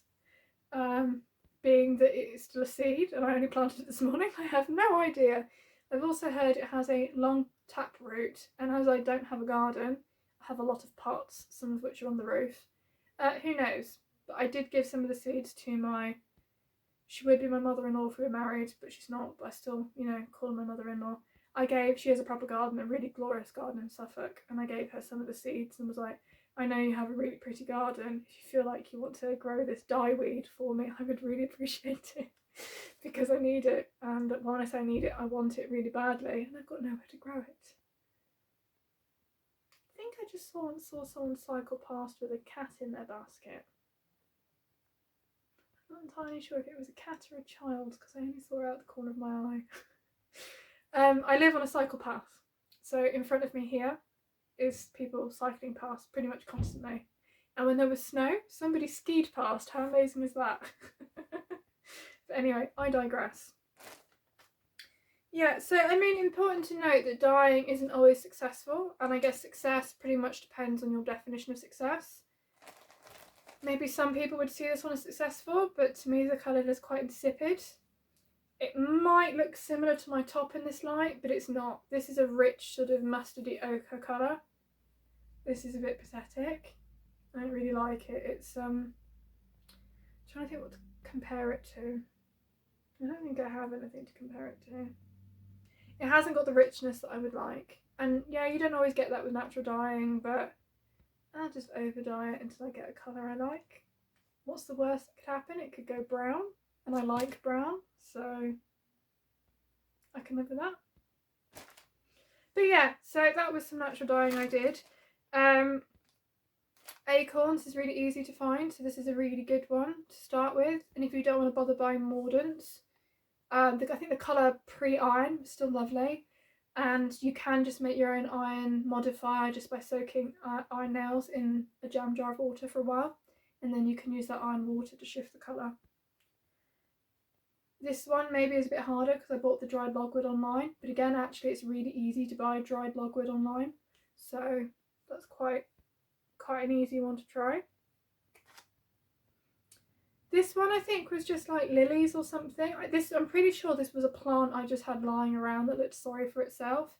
Being that it is still a seed and I only planted it this morning, I have no idea. I've also heard it has a long tap root, and as I don't have a garden, I have a lot of pots, some of which are on the roof. Who knows? But I did give some of the seeds to my, she would be my mother-in-law if we were married, but she's not, but I still, you know, call her my mother-in-law. She has a proper garden, a really glorious garden in Suffolk, and I gave her some of the seeds and was like, I know you have a really pretty garden. If you feel like you want to grow this dyeweed for me, I would really appreciate it because I need it. And when I say I need it, I want it really badly, and I've got nowhere to grow it. I think I just saw someone cycle past with a cat in their basket. I'm not entirely sure if it was a cat or a child because I only saw her out the corner of my eye. I live on a cycle path, so in front of me here is people cycling past pretty much constantly, and when there was snow, somebody skied past. How amazing is that? But anyway, I digress. Yeah, so I mean, important to note that dyeing isn't always successful, and I guess success pretty much depends on your definition of success. Maybe some people would see this one as successful, but to me the colour is quite insipid. It might look similar to my top in this light, but it's not. This is a rich sort of mustardy ochre colour. This is a bit pathetic. I don't really like it. It's trying to think what to compare it to. I don't think I have anything to compare it to. It hasn't got the richness that I would like. And yeah, you don't always get that with natural dyeing, but I'll just over dye it until I get a colour I like. What's the worst that could happen? It could go brown, and I like brown, so I can live with that. But yeah, so that was some natural dyeing I did. Acorns is really easy to find, so this is a really good one to start with. And if you don't want to bother buying mordants, I think the colour pre-iron is still lovely, and you can just make your own iron modifier just by soaking iron nails in a jam jar of water for a while. and then you can use that iron water to shift the colour. This one maybe is a bit harder because I bought the dried logwood online, but again, actually it's really easy to buy dried logwood online, so that's quite an easy one to try. This one I think was just like lilies or something. I'm pretty sure this was a plant I just had lying around that looked sorry for itself,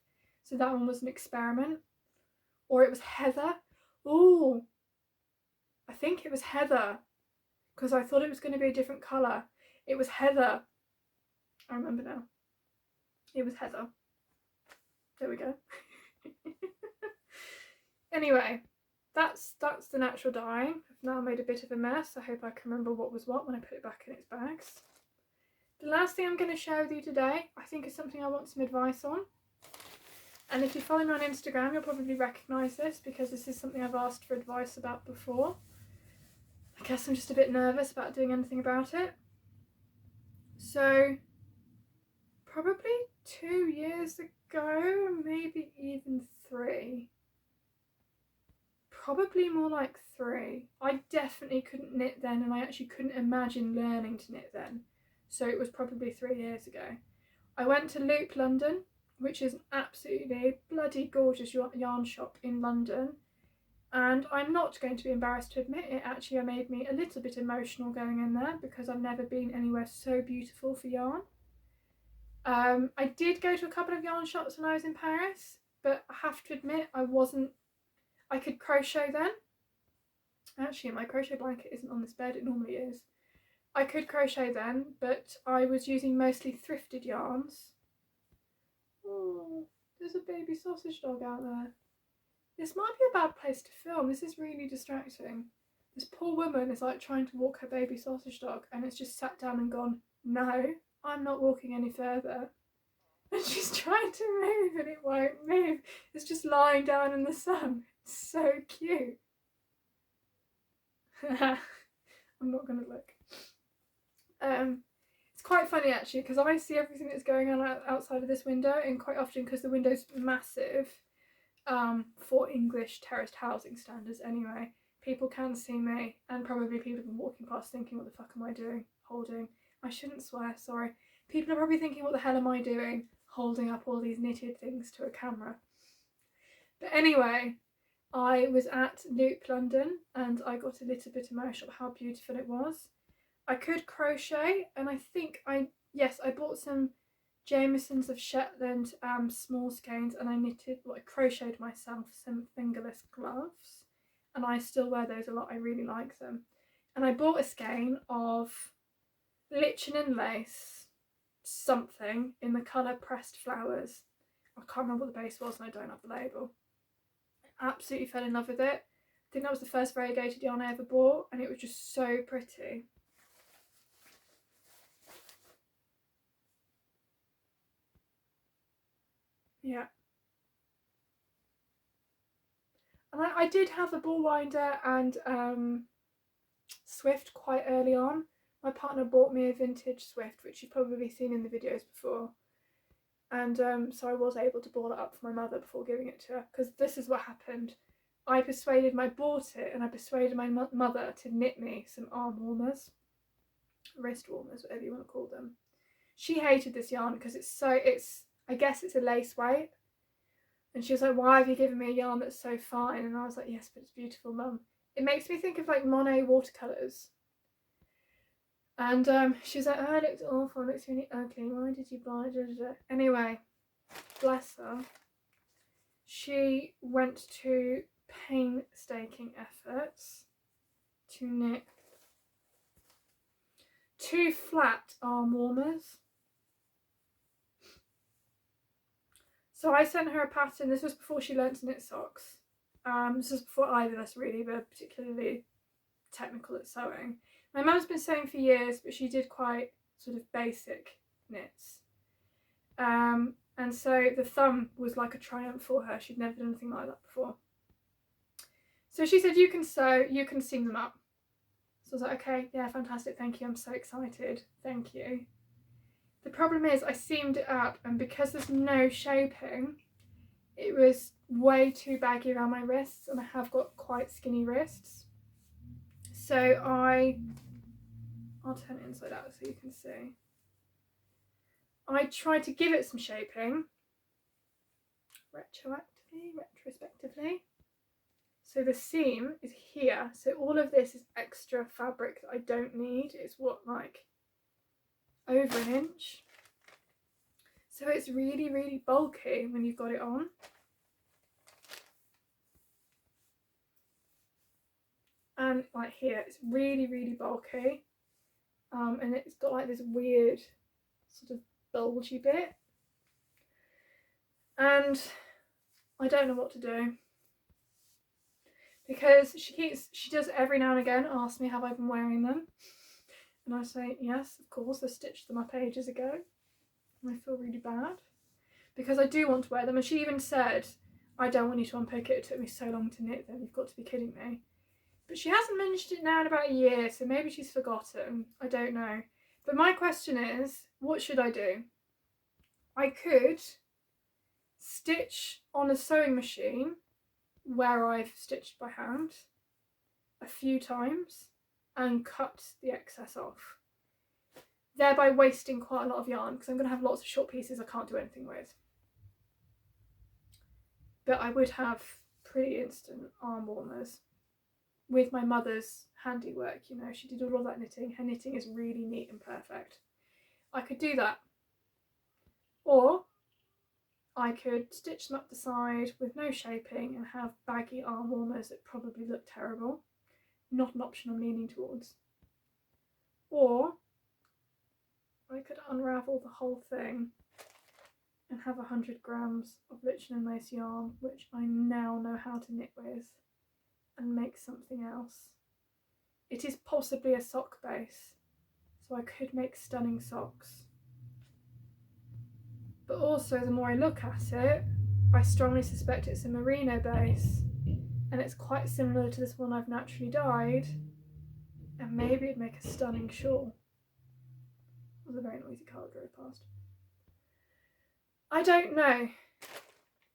so that one was an experiment. Or it was heather. Ooh, I think it was heather, because I thought it was going to be a different colour. It was heather. I remember now. It was heather. There we go. Anyway, that's the natural dyeing. I've now made a bit of a mess. I hope I can remember what was what when I put it back in its bags. The last thing I'm going to share with you today, I think is something I want some advice on. And if you follow me on Instagram, you'll probably recognise this because this is something I've asked for advice about before. I guess I'm just a bit nervous about doing anything about it. So, probably 2 years ago, maybe even 3. Probably more like 3. I definitely couldn't knit then, and I actually couldn't imagine learning to knit then. So it was probably 3 years ago. I went to Loop London, which is an absolutely bloody gorgeous yarn shop in London. And I'm not going to be embarrassed to admit it actually made me a little bit emotional going in there because I've never been anywhere so beautiful for yarn. I did go to a couple of yarn shops when I was in Paris, but I have to admit I could crochet then. Actually, my crochet blanket isn't on this bed, it normally is. I could crochet then, but I was using mostly thrifted yarns. Oh, there's a baby sausage dog out there. This might be a bad place to film. This is really distracting. This poor woman is like trying to walk her baby sausage dog and it's just sat down and gone, no, I'm not walking any further. And she's trying to move and it won't move. It's just lying down in the sun. It's so cute. I'm not going to look. It's quite funny actually because I see everything that's going on outside of this window, and quite often because the window's massive, for English terraced housing standards anyway, people can see me, and probably people have been walking past thinking, what the fuck am I doing holding, I shouldn't swear, sorry, people are probably thinking, what the hell am I doing holding up all these knitted things to a camera. But anyway, I was at Loop London and I got a little bit emotional how beautiful it was. I could crochet, and I think I bought some Jamieson's of Shetland small skeins, and I crocheted myself some fingerless gloves, and I still wear those a lot. I really like them. And I bought a skein of Lichen and Lace something in the colour Pressed Flowers. I can't remember what the base was and I don't have the label. I absolutely fell in love with it. I think that was the first variegated yarn I ever bought, and it was just so pretty. Yeah. And I did have a ball winder and Swift quite early on. My partner bought me a vintage Swift, which you've probably seen in the videos before. And so I was able to ball it up for my mother before giving it to her, because this is what happened. I bought it and I persuaded my mother to knit me some arm warmers, wrist warmers, whatever you want to call them. She hated this yarn because I guess it's a lace weight. And she was like, why have you given me a yarn that's so fine? And I was like, yes, but it's beautiful, Mum. It makes me think of like Monet watercolours. And she was like, oh, it looks awful, it looks really ugly, why did you buy it? Anyway, bless her. She went to painstaking efforts to knit 2 flat arm warmers. So I sent her a pattern. This was before she learnt to knit socks. This was before either of us really were particularly technical at sewing. My mum's been sewing for years, but she did quite sort of basic knits. And so the thumb was like a triumph for her. She'd never done anything like that before. So she said, you can sew, you can seam them up. So I was like, okay, yeah, fantastic, thank you, I'm so excited, thank you. The problem is I seamed it up, and because there's no shaping, it was way too baggy around my wrists, and I have got quite skinny wrists. So I'll turn it inside out so you can see. I tried to give it some shaping retrospectively. So the seam is here. So all of this is extra fabric that I don't need. It's what, like over an inch. So it's really, really bulky when you've got it on. And like here, it's really, really bulky. And it's got like this weird sort of bulgy bit. And I don't know what to do. Because she does every now and again ask me have I been wearing them. And I say, yes, of course, I stitched them up ages ago. And I feel really bad. Because I do want to wear them. And she even said, I don't want you to unpick it. It took me so long to knit them. You've got to be kidding me. But she hasn't mentioned it now in about a year, so maybe she's forgotten. I don't know. But my question is, what should I do? I could stitch on a sewing machine where I've stitched by hand a few times and cut the excess off, thereby wasting quite a lot of yarn because I'm going to have lots of short pieces I can't do anything with. But I would have pretty instant arm warmers with my mother's handiwork. You know, she did all of that knitting. Her knitting is really neat and perfect. I could do that. Or I could stitch them up the side with no shaping and have baggy arm warmers that probably look terrible. Not an option I'm leaning towards. Or I could unravel the whole thing and have 100 grams of Lichen and Lace yarn, which I now know how to knit with, and make something else. It is possibly a sock base, so I could make stunning socks. But also, the more I look at it, I strongly suspect it's a merino base, and it's quite similar to this one I've naturally dyed, and maybe it'd make a stunning shawl. That was a very noisy car that drove past. I don't know.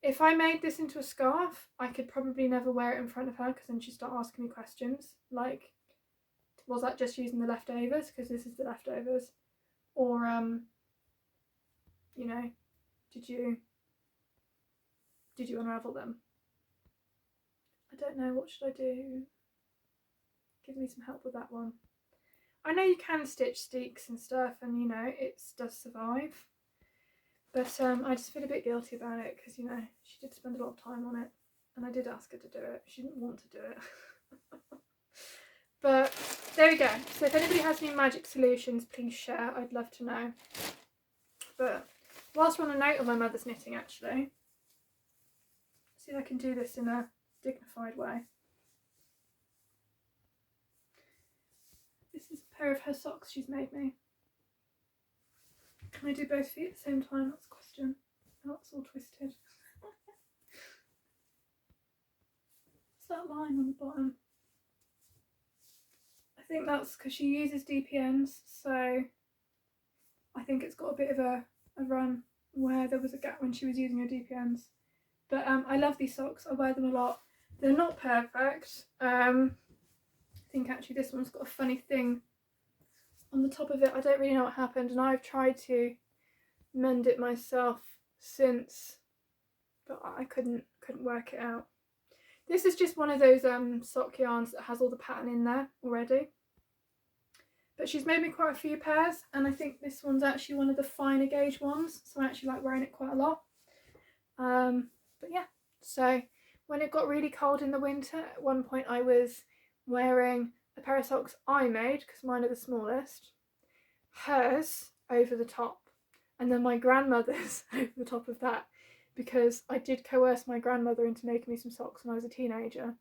If I made this into a scarf, I could probably never wear it in front of her because then she'd start asking me questions like, was that just using the leftovers? Because this is the leftovers. Or, you know, did you unravel them? I don't know, what should I do? Give me some help with that one. I know you can stitch steeks and stuff and, you know, it does survive. But I just feel a bit guilty about it because, you know, she did spend a lot of time on it and I did ask her to do it. She didn't want to do it. But there we go. So if anybody has any magic solutions, please share. I'd love to know. But whilst we're on a note of my mother's knitting, actually, see if I can do this in a dignified way. This is a pair of her socks she's made me. Can I do both feet at the same time? That's the question. Oh, it's all twisted. What's that line on the bottom? I think that's because she uses DPNs, so I think it's got a bit of a run where there was a gap when she was using her DPNs. But I love these socks. I wear them a lot. They're not perfect. I think actually this one's got a funny thing on the top of it. I don't really know what happened, and I've tried to mend it myself since, but I couldn't work it out. This is just one of those sock yarns that has all the pattern in there already. But she's made me quite a few pairs, and I think this one's actually one of the finer gauge ones, so I actually like wearing it quite a lot. But yeah, so when it got really cold in the winter, at one point I was wearing a pair of socks I made, because mine are the smallest, hers over the top, and then my grandmother's over the top of that, because I did coerce my grandmother into making me some socks when I was a teenager,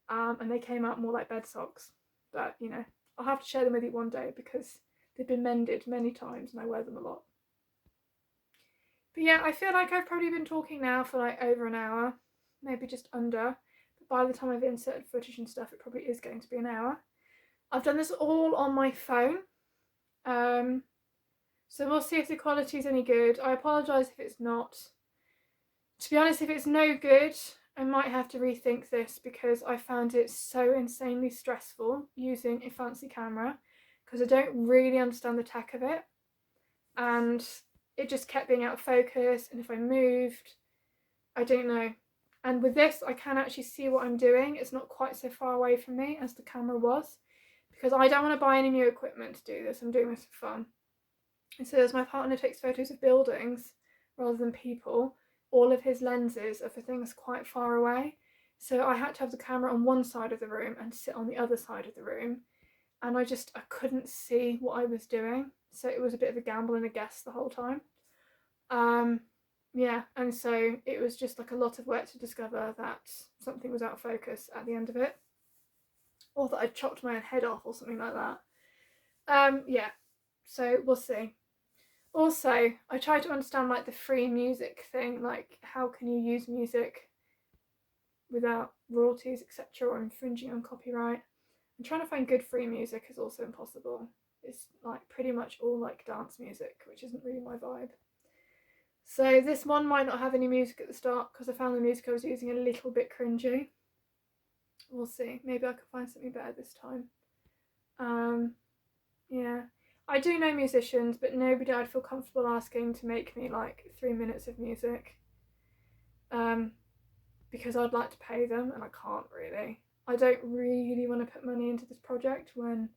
and they came out more like bed socks. But, you know, I'll have to share them with you one day because they've been mended many times and I wear them a lot. But yeah, I feel like I've probably been talking now for like over an hour, maybe just under. But by the time I've inserted footage and stuff, it probably is going to be an hour. I've done this all on my phone. So we'll see if the quality is any good. I apologise if it's not. To be honest, if it's no good, I might have to rethink this because I found it so insanely stressful using a fancy camera because I don't really understand the tech of it, and it just kept being out of focus, and if I moved, I don't know. And with this, I can actually see what I'm doing. It's not quite so far away from me as the camera was, because I don't want to buy any new equipment to do this. I'm doing this for fun. And so as my partner takes photos of buildings rather than people, all of his lenses are for things quite far away. So I had to have the camera on one side of the room and sit on the other side of the room. And I couldn't see what I was doing. So it was a bit of a gamble and a guess the whole time. Yeah, and so it was just like a lot of work to discover that something was out of focus at the end of it, or that I'd chopped my own head off or something like that. Yeah, so we'll see. Also, I tried to understand like the free music thing, like how can you use music without royalties, etc., or infringing on copyright. And trying to find good free music is also impossible. It's like pretty much all like dance music, which isn't really my vibe. So this one might not have any music at the start because I found the music I was using a little bit cringy. We'll see. Maybe I can find something better this time. Yeah. I do know musicians, but nobody I'd feel comfortable asking to make me like 3 minutes of music. Because I'd like to pay them and I can't really. I don't really want to put money into this project when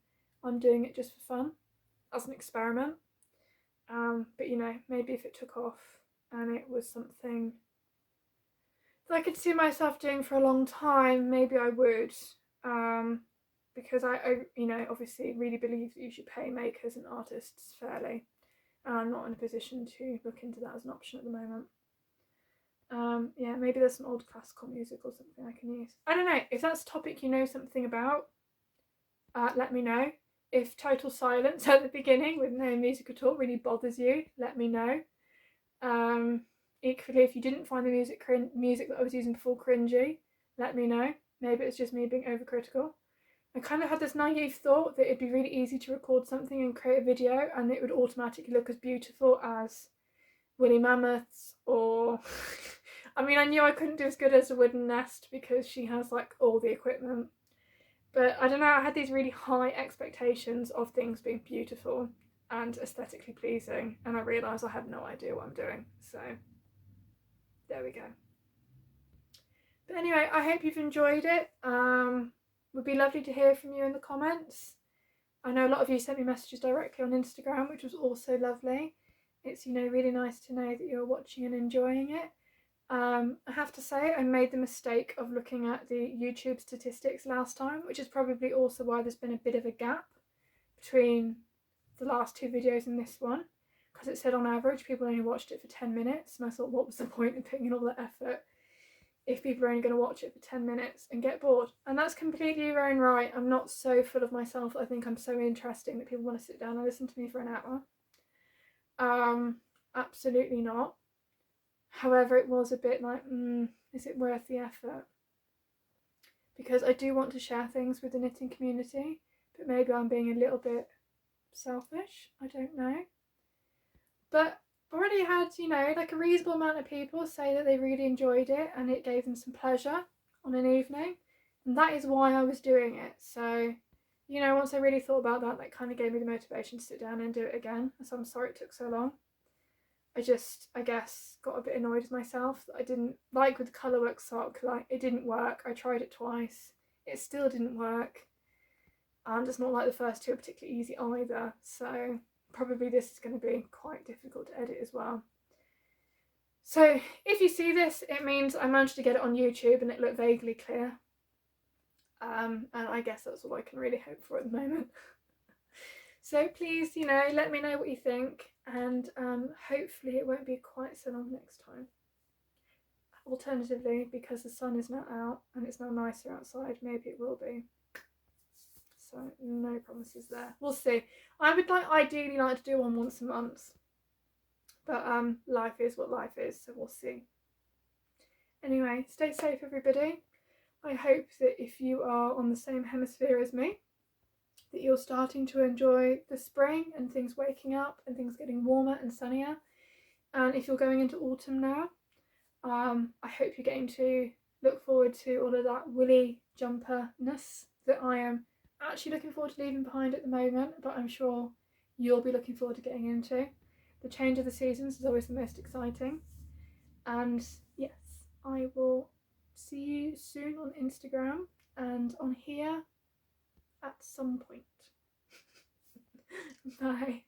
I'm doing it just for fun, as an experiment. But you know, maybe if it took off and it was something that I could see myself doing for a long time, maybe I would. Because I you know, obviously really believe that you should pay makers and artists fairly. And I'm not in a position to look into that as an option at the moment. Yeah, maybe there's some old classical music or something I can use. I don't know. If that's a topic you know something about, let me know. If total silence at the beginning with no music at all really bothers you, let me know. Equally, if you didn't find the music that I was using before cringy, let me know. Maybe it's just me being overcritical. I kind of had this naive thought that it'd be really easy to record something and create a video and it would automatically look as beautiful as Woolly Mammoth's or... I mean, I knew I couldn't do as good as a Wooden Nest because she has like all the equipment. But I don't know, I had these really high expectations of things being beautiful and aesthetically pleasing, and I realised I had no idea what I'm doing. So there we go. But anyway, I hope you've enjoyed it. Would be lovely to hear from you in the comments. I know a lot of you sent me messages directly on Instagram, which was also lovely. It's, you know, really nice to know that you're watching and enjoying it. I have to say I made the mistake of looking at the YouTube statistics last time, which is probably also why there's been a bit of a gap between the last two videos and this one, because it said on average people only watched it for 10 minutes, and I thought, what was the point in putting in all that effort if people are only going to watch it for 10 minutes and get bored? And that's completely your own right. I'm not so full of myself that I think I'm so interesting that people want to sit down and listen to me for an hour. Absolutely not. However, it was a bit like, is it worth the effort? Because I do want to share things with the knitting community, but maybe I'm being a little bit selfish, I don't know. But I've already had, you know, like a reasonable amount of people say that they really enjoyed it and it gave them some pleasure on an evening, and that is why I was doing it. So, you know, once I really thought about that, that kind of gave me the motivation to sit down and do it again. So I'm sorry it took so long. I guess, got a bit annoyed with myself that I didn't, like with the colourwork sock, like it didn't work. I tried it twice, it still didn't work. And it's not like the first two are particularly easy either, so probably this is going to be quite difficult to edit as well. So if you see this, it means I managed to get it on YouTube and it looked vaguely clear. And I guess that's all I can really hope for at the moment. So please, you know, let me know what you think, and hopefully it won't be quite so long next time. Alternatively, because the sun is now out and it's now nicer outside, maybe it will be. So no promises there. We'll see. I would ideally like to do one once a month, but life is what life is, so we'll see. Anyway, stay safe everybody. I hope that if you are on the same hemisphere as me, that you're starting to enjoy the spring and things waking up and things getting warmer and sunnier. And if you're going into autumn now, I hope you're getting to look forward to all of that woolly jumperness that I am actually looking forward to leaving behind at the moment, but I'm sure you'll be looking forward to getting into. The change of the seasons is always the most exciting. And yes, I will see you soon on Instagram and on here at some point. Bye.